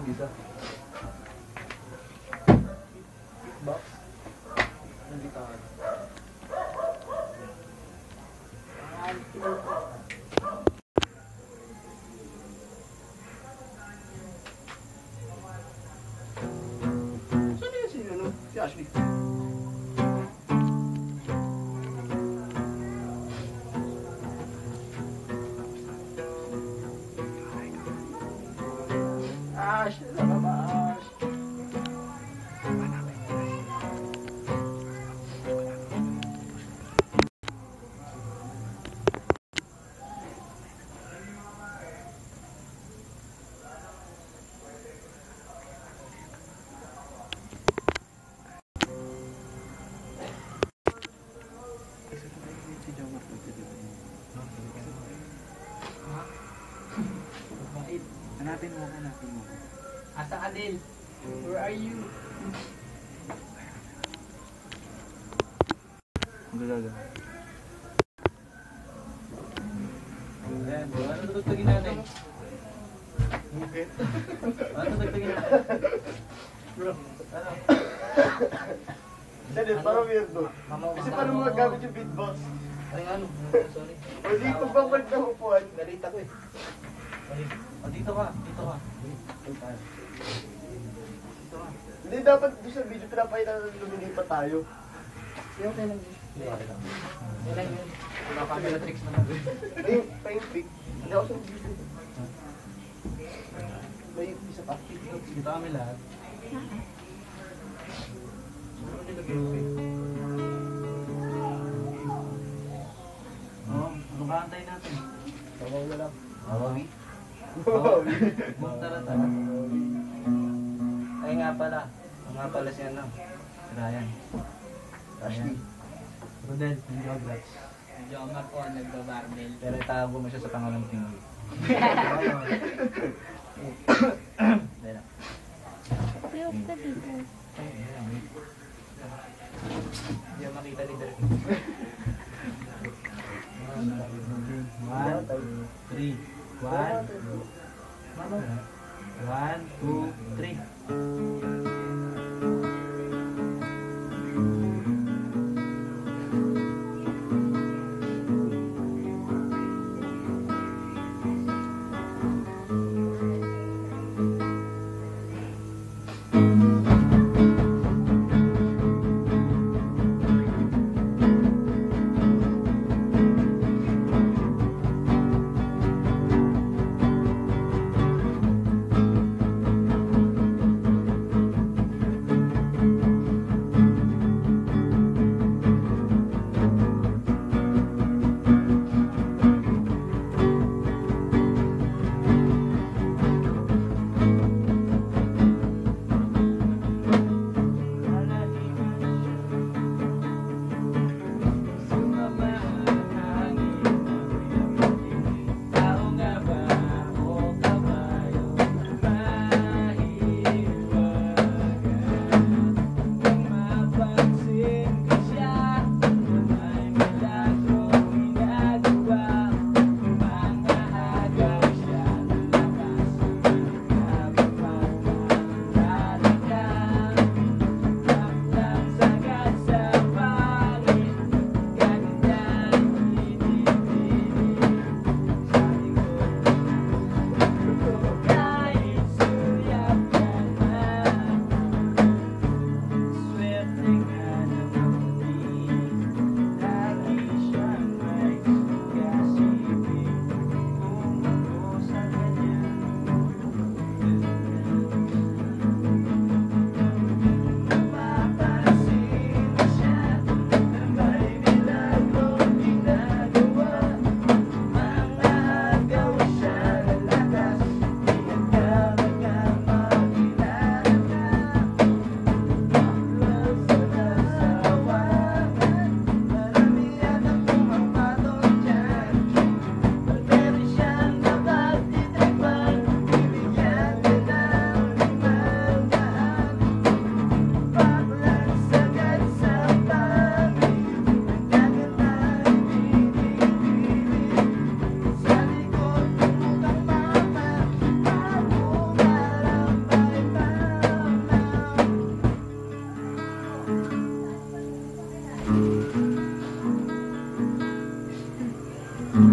mag-isa. Box. Ang gitahan. Saan yun si, ano? Si Ashley? Ash, sama ba Ash? Hanapin mo. Asa Adel? Where are you? Ang galaga. Ayan, ano tutugtugin natin? Bukit. Ano tutugtugin natin? Bro, Ano? Hindi, parang weird no? Kasi parang mga gamit yung beatbox. Ay, ano? Sorry. O di, pagbabalik na upuan. Narita ko eh. O, dito ka. Dito ka. Dito ka. Hindi, dapat doon sa video pinapakita na lumilipat tayo. Yung tayo lang yun. Yan lang yun. Mga camera tricks naman. May pick. Hindi ako sa video. May isa pa. Dito kami lahat. Oo, ano kaantay natin? Tawaw na lang. Awawi? Muntara tara. Ay nga pala. Ang nga pala siya no. Si Ryan. Ashley. Rodel, hindi ako glats. Jomar po ang nagba-barbell. Pero itago mo siya sa pangalang Pinoy. Dahil lang. Piyok ka dito. Hindi ako makita dito. 1, 2, 3. Pero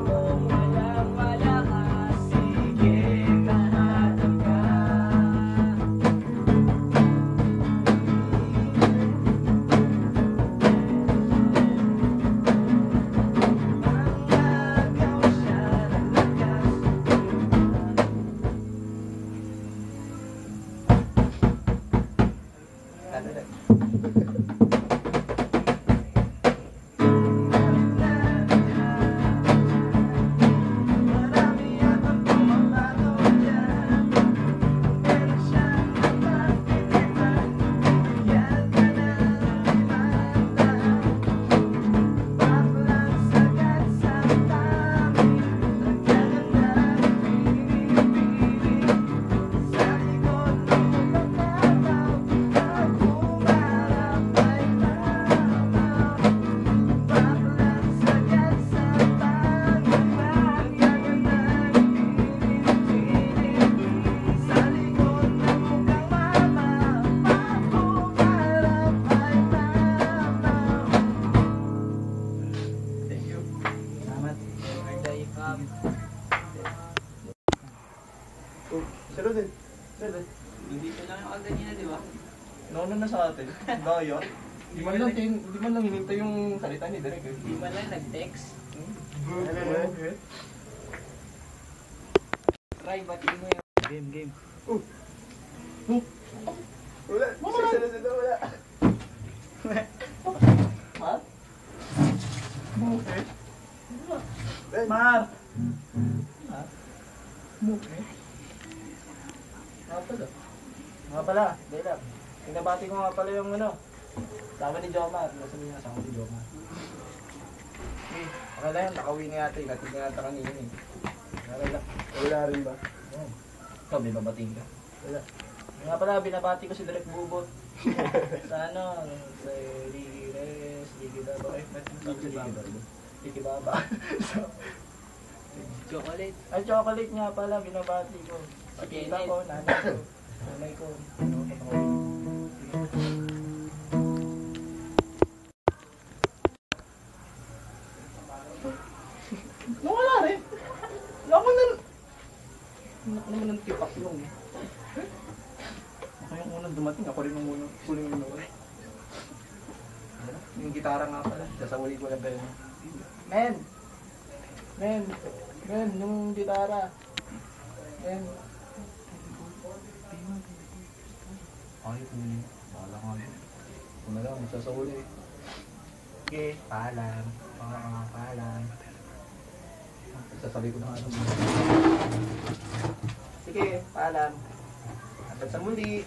kung walang malakas, sige kahatag ka. Manggagaw siya ng lakas. Ano na? Marami atang pumapato dyan, pero siyang napagtitipan. Yan ka na limanda, baklang sagat sa tanging nagkagandang pinipili. Sa likod ng pagkakataw, ang humarap ay tamaw. Baklang sagat sa tanging nagkagandang pinipili. Sa likod ng mukhang mama, ang humarap ay tamaw. Thank you. Salamat. Birthday cup. Oh, sino din? Hindi ko lang ako ganyan, di ba? Nauna na sa atin. Dayot. Di man lang hinintay yung salita ni Derek. Hindi man lang nag-text. Try, batiin mo yung Game. Wala. Sino wala. Ha? Muke? Ben. Mar! Ha? Muke? Nga pala, Dela. Pinabati ko nga pala yung ano. Sama ni Jomar. Nasa niya kasama si Jomar. Okay lang yan, nakauwi na yata. Natin na yata kanina eh. Okay lang. Wala rin ba? Yan. Ikaw, binabating ka. Wala. Nga pala, binabati ko si Direk Bubot. Sa ano, sa Ligi Reyes, Ligi Baba. Ligi Baba. Ligi Baba. chocolate. Ay, chocolate nga pala, binabati ko. Sa tita ko, nanay ko. Nanay ko. Nawala rin. Ako naman ng tipak yung. Ako yung unang dumating, ako rin yung unang huling inuwi. Yung gitara nga pala, sasawali ko lang pero. Men! Yung gitara. Men! Ay, wala ka. Kung na lang, sasawali. Sige, paalam. Paalam. Sasabi ko na ano. Sige, paalam. Hanggang sa muli.